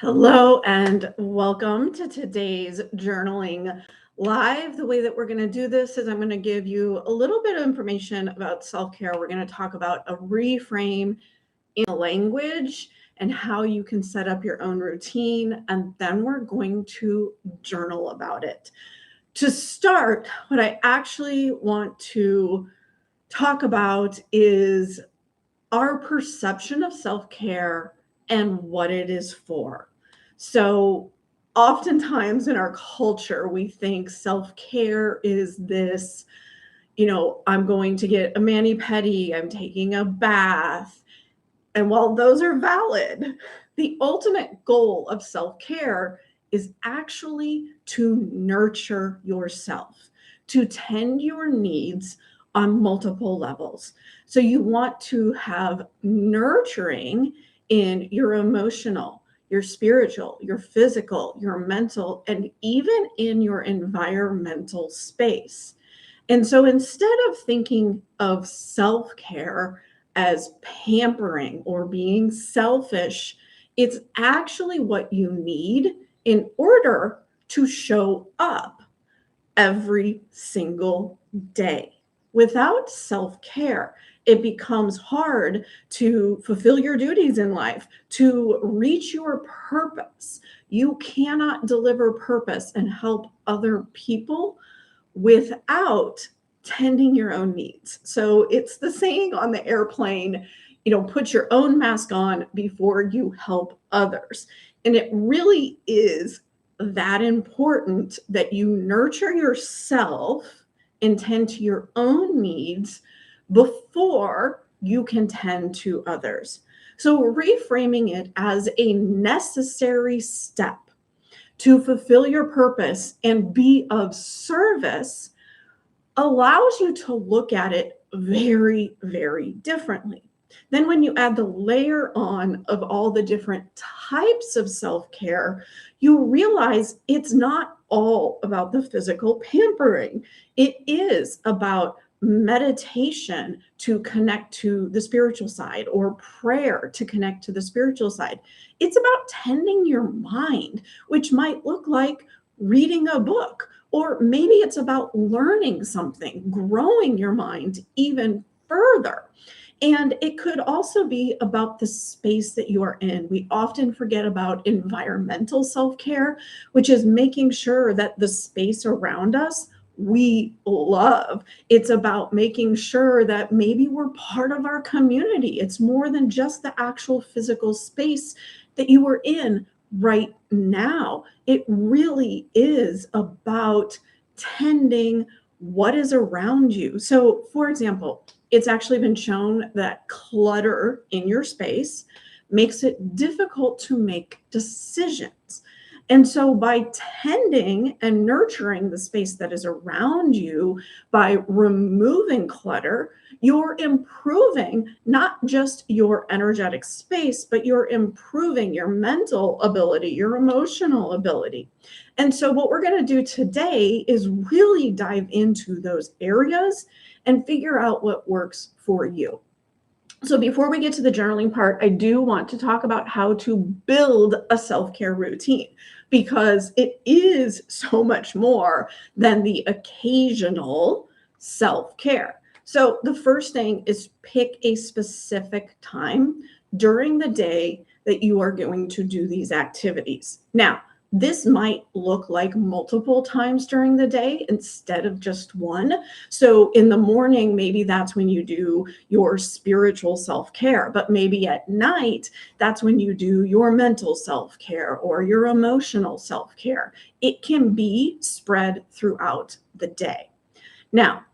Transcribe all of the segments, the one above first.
Hello and welcome to today's journaling live. The way that we're going to do this is I'm going to give you a little bit of information about self care. We're going to talk about a reframe in language and how you can set up your own routine. And then we're going to journal about it. To start, what I actually want to talk about is our perception of self care and what it is for. So, oftentimes in our culture, we think self care is this, I'm going to get a mani pedi, I'm taking a bath. And while those are valid, the ultimate goal of self care is actually to nurture yourself, to tend your needs on multiple levels. So you want to have nurturing in your emotional, your spiritual, your physical, your mental, and even in your environmental space. And so instead of thinking of self care as pampering or being selfish, it's actually what you need in order to show up every single day. Without self care, it becomes hard to fulfill your duties in life, to reach your purpose. You cannot deliver purpose and help other people without tending your own needs. So it's the saying on the airplane, put your own mask on before you help others. And it really is that important that you nurture yourself and tend to your own needs before you can tend to others. So reframing it as a necessary step to fulfill your purpose and be of service allows you to look at it very, very differently. Then, when you add the layer on of all the different types of self care, you realize it's not all about the physical pampering. It is about meditation to connect to the spiritual side or prayer to connect to the spiritual side. It's about tending your mind, which might look like reading a book, or maybe it's about learning something, growing your mind even further. And it could also be about the space that you are in. We often forget about environmental self care, which is making sure that the space around us we love. It's about making sure that maybe we're part of our community. It's more than just the actual physical space that you are in right now. It really is about tending what is around you. So, for example, it's actually been shown that clutter in your space makes it difficult to make decisions. And so, by tending and nurturing the space that is around you, by removing clutter, you're improving not just your energetic space, but you're improving your mental ability, your emotional ability. And so, what we're going to do today is really dive into those areas and figure out what works for you. So, before we get to the journaling part, I do want to talk about how to build a self care routine because it is so much more than the occasional self care. So, the first thing is pick a specific time during the day that you are going to do these activities. Now, this might look like multiple times during the day instead of just one. So in the morning, maybe that's when you do your spiritual self care, but maybe at night, that's when you do your mental self care or your emotional self care. It can be spread throughout the day. Now,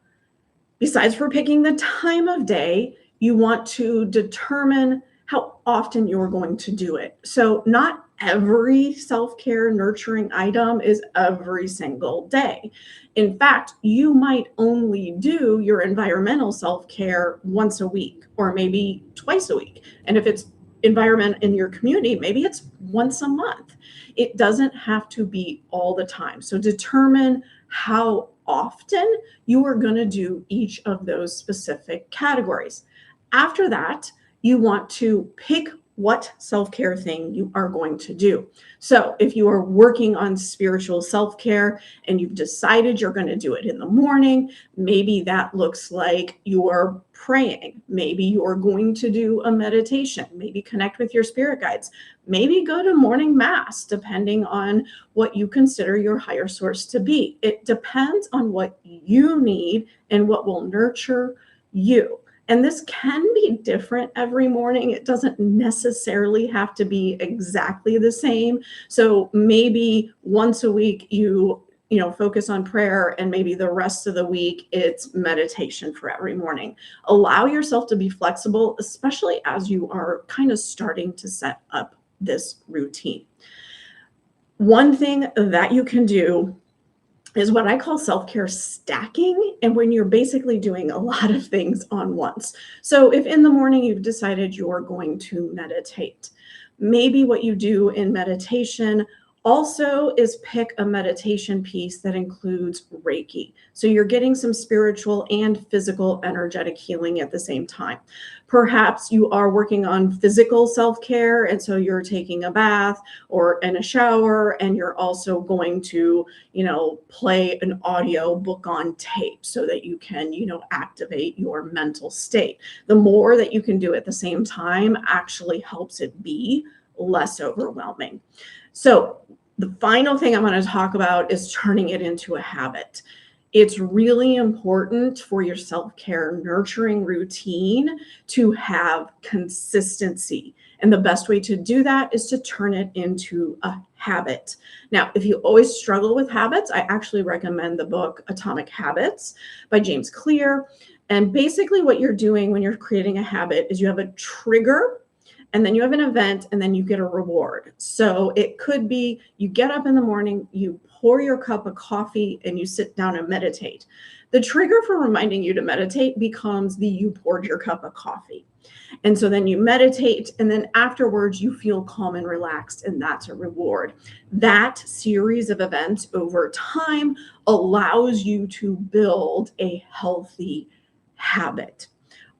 besides for picking the time of day, you want to determine how often you're going to do it. So, not every self care nurturing item is every single day. In fact, you might only do your environmental self care once a week or maybe twice a week. And if it's environment in your community, maybe it's once a month. It doesn't have to be all the time. So, determine how often you are going to do each of those specific categories. After that, you want to pick what self-care thing you are going to do. So if you are working on spiritual self-care and you've decided you're going to do it in the morning, maybe that looks like you're praying. Maybe you're going to do a meditation, maybe connect with your spirit guides, maybe go to morning mass, depending on what you consider your higher source to be. It depends on what you need and what will nurture you. And this can be different every morning. It doesn't necessarily have to be exactly the same. So maybe once a week you focus on prayer, and maybe the rest of the week it's meditation for every morning. Allow yourself to be flexible, especially as you are kind of starting to set up this routine. One thing that you can do is what I call self-care stacking, and when you're basically doing a lot of things on once. So if in the morning you've decided you're going to meditate, maybe what you do in meditation also is pick a meditation piece that includes Reiki. So you're getting some spiritual and physical energetic healing at the same time. Perhaps you are working on physical self-care, and so you're taking a bath or in a shower, and you're also going to play an audio book on tape so that you can, activate your mental state. The more that you can do at the same time actually helps it be less overwhelming. So the final thing I'm going to talk about is turning it into a habit. It's really important for your self-care nurturing routine to have consistency. And the best way to do that is to turn it into a habit. Now, if you always struggle with habits, I actually recommend the book Atomic Habits by James Clear. And basically what you're doing when you're creating a habit is you have a trigger, and then you have an event, and then you get a reward. So it could be you get up in the morning, you pour your cup of coffee, and you sit down and meditate. The trigger for reminding you to meditate becomes you poured your cup of coffee. And so then you meditate, and then afterwards you feel calm and relaxed, and that's a reward. That series of events over time allows you to build a healthy habit.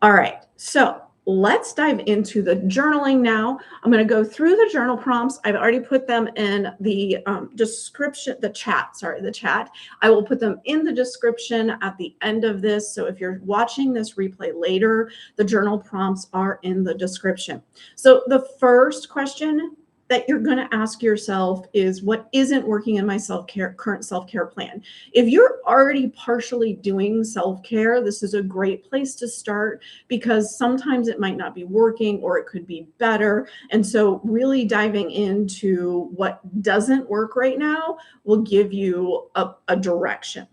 All right, so let's dive into the journaling now. I'm going to go through the journal prompts. I've already put them in the description, the chat. I will put them in the description at the end of this. So if you're watching this replay later, the journal prompts are in the description. So the first question that you're going to ask yourself is, what isn't working in my current self-care plan? If you're already partially doing self-care, this is a great place to start, because sometimes it might not be working or it could be better. And so really diving into what doesn't work right now will give you a direction.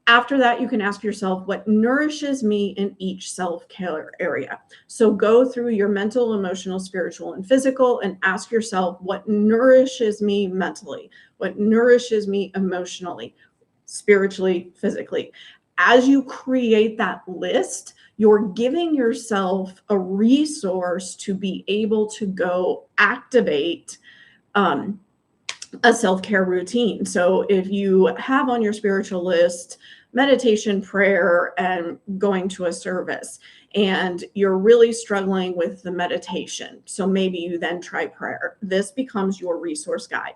After that, you can ask yourself, what nourishes me in each self-care area? So go through your mental, emotional, spiritual, and physical, and ask yourself, what nourishes me mentally? What nourishes me emotionally, spiritually, physically? As you create that list, you're giving yourself a resource to be able to go activate a self-care routine. So if you have on your spiritual list meditation, prayer, and going to a service, and you're really struggling with the meditation, so maybe you then try prayer, this becomes your resource guide.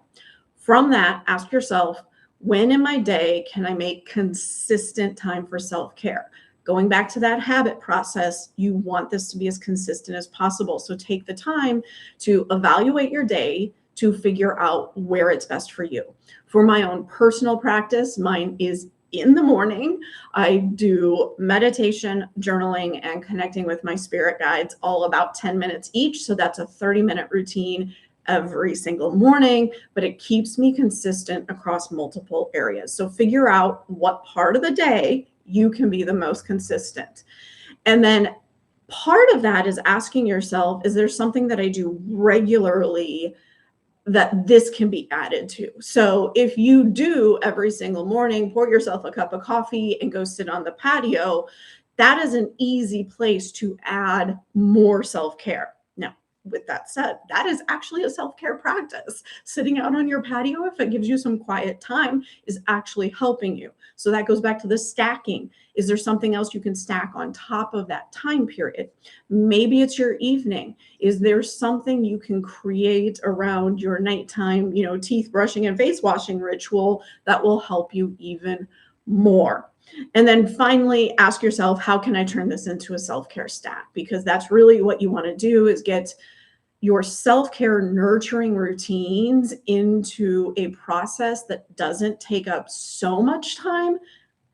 From that, ask yourself, when in my day can I make consistent time for self-care? Going back to that habit process, you want this to be as consistent as possible. So take the time to evaluate your day to figure out where it's best for you. For my own personal practice, mine is in the morning. I do meditation, journaling, and connecting with my spirit guides, all about 10 minutes each. So that's a 30-minute routine every single morning, but it keeps me consistent across multiple areas. So figure out what part of the day you can be the most consistent. And then part of that is asking yourself, is there something that I do regularly that this can be added to? So if you do every single morning, pour yourself a cup of coffee and go sit on the patio, that is an easy place to add more self-care. Now, with that said, that is actually a self-care practice. Sitting out on your patio, if it gives you some quiet time, is actually helping you. So that goes back to the stacking. Is there something else you can stack on top of that time period? Maybe it's your evening. Is there something you can create around your nighttime, teeth brushing and face washing ritual that will help you even more? And then finally, ask yourself, how can I turn this into a self-care stack? Because that's really what you want to do, is get your self-care nurturing routines into a process that doesn't take up so much time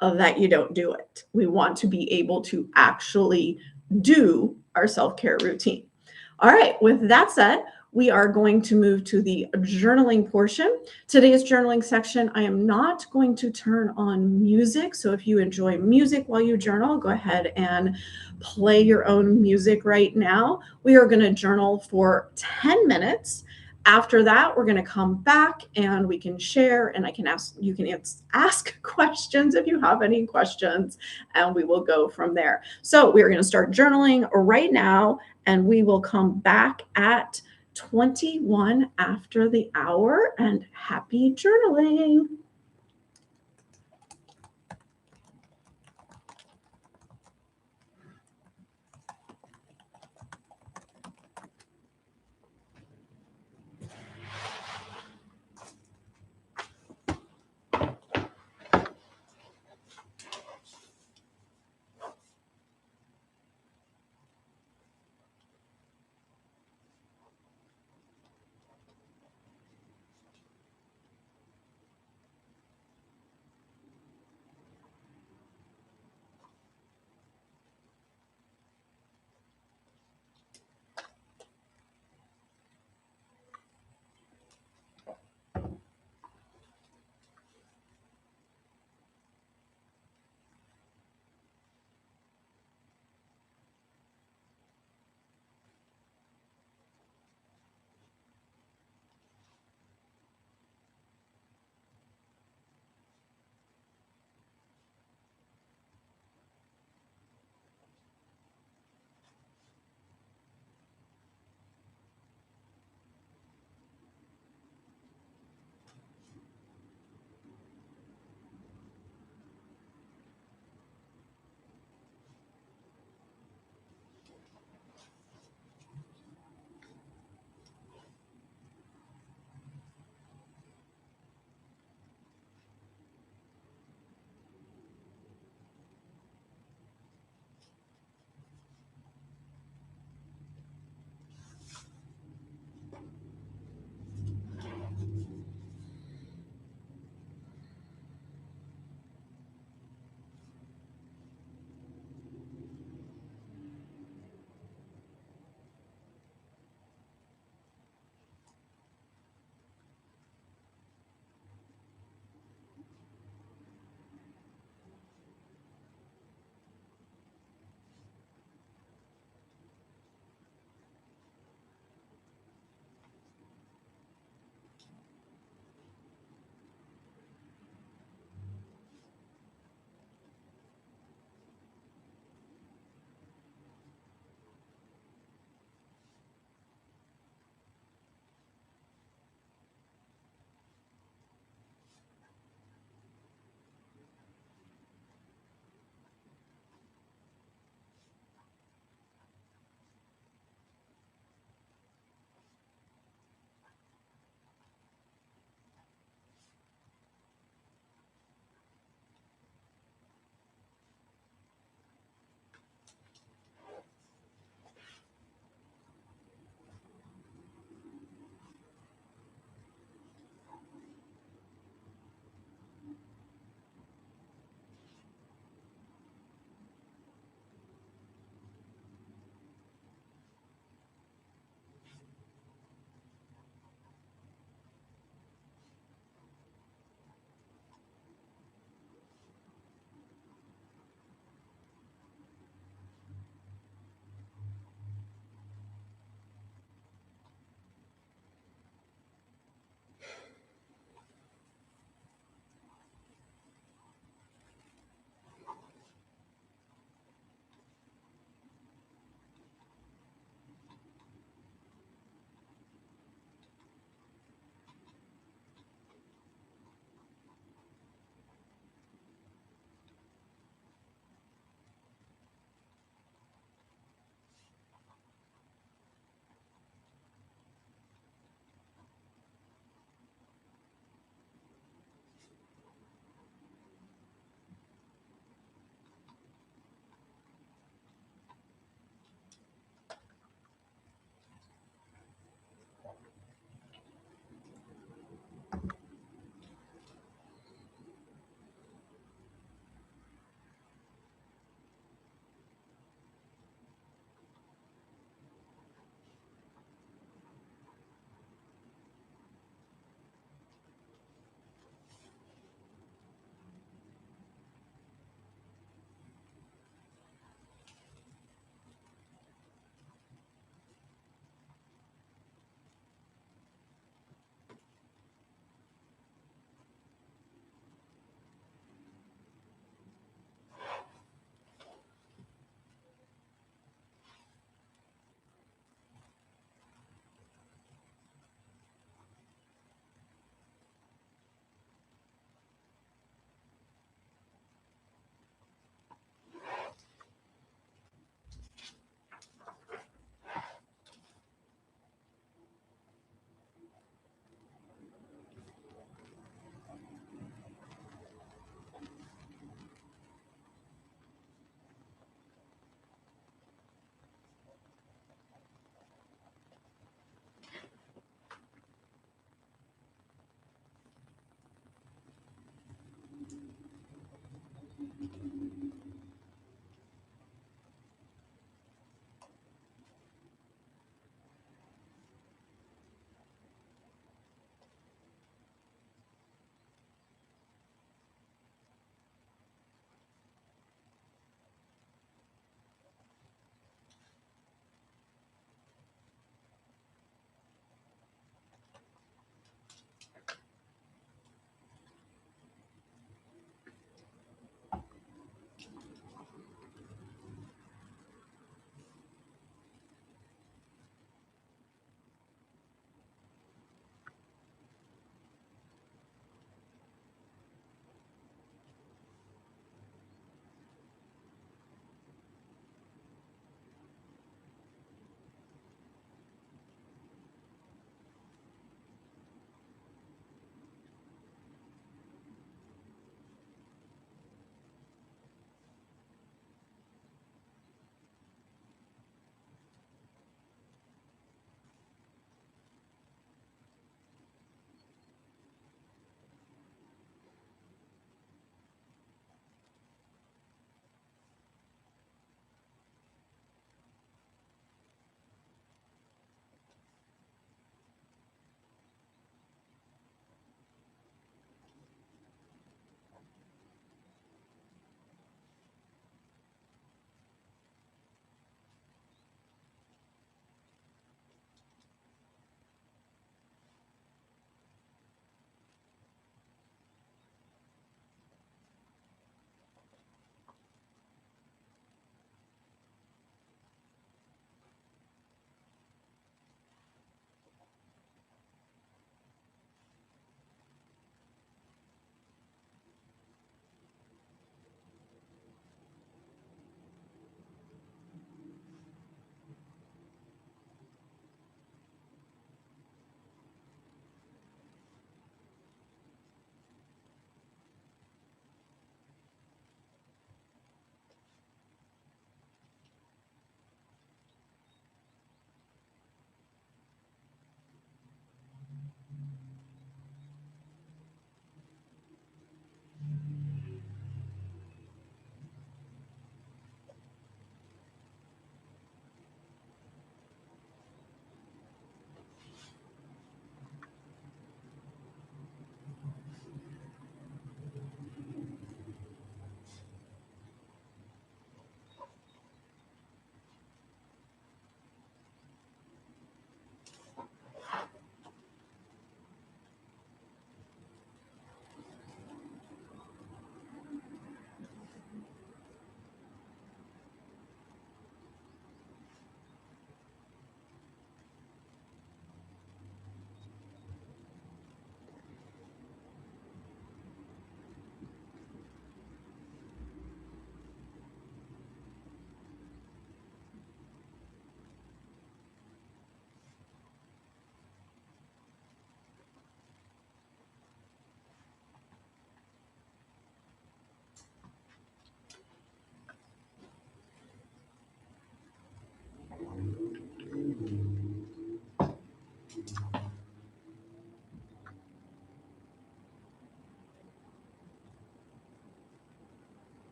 that you don't do it. We want to be able to actually do our self-care routine. All right, with that said, we are going to move to the journaling portion. Today's journaling section, I am not going to turn on music. So if you enjoy music while you journal, go ahead and play your own music right now. We are going to journal for 10 minutes. After that, we're going to come back and we can share, and you can ask questions if you have any questions, and we will go from there. So we're going to start journaling right now, and we will come back at 21 after the hour, and happy journaling.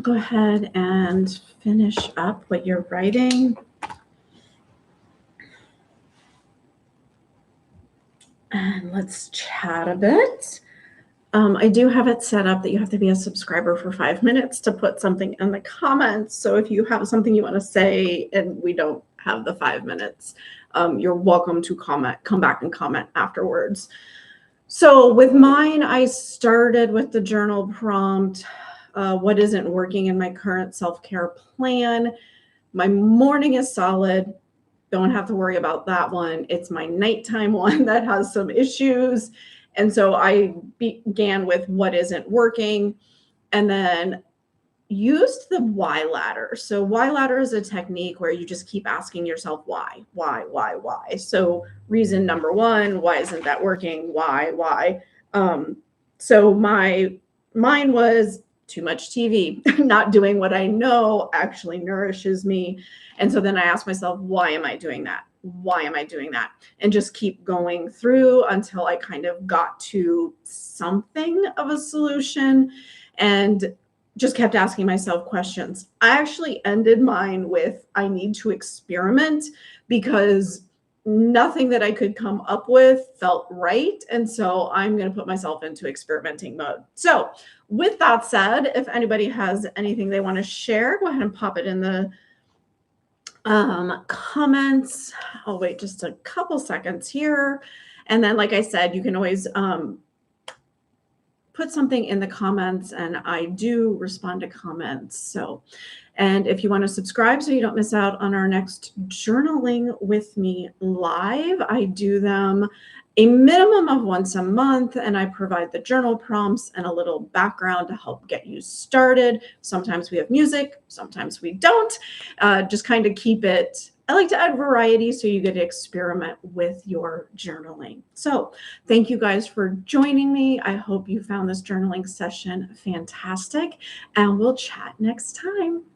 Go ahead and finish up what you're writing. And let's chat a bit. I do have it set up that you have to be a subscriber for 5 minutes to put something in the comments. So if you have something you want to say and we don't have the 5 minutes, you're welcome to come back and comment afterwards. So with mine, I started with the journal prompt. What isn't working in my current self-care plan? My morning is solid. Don't have to worry about that one. It's my nighttime one that has some issues. And so I began with what isn't working and then used the why ladder. So why ladder is a technique where you just keep asking yourself why. So reason number one, why isn't that working? Why? So mine was too much TV, not doing what I know actually nourishes me. And so then I asked myself, why am I doing that? Why am I doing that? And just keep going through until I kind of got to something of a solution and just kept asking myself questions. I actually ended mine with I need to experiment because nothing that I could come up with felt right. And so I'm going to put myself into experimenting mode. So, with that said, if anybody has anything they want to share, go ahead and pop it in the comments. I'll wait just a couple seconds here. And then, like I said, you can always put something in the comments and I do respond to comments. So, and if you want to subscribe so you don't miss out on our next journaling with me live, I do them a minimum of once a month and I provide the journal prompts and a little background to help get you started. Sometimes we have music, sometimes we don't. Just kind of keep it. I like to add variety so you get to experiment with your journaling. So thank you guys for joining me. I hope you found this journaling session fantastic and we'll chat next time.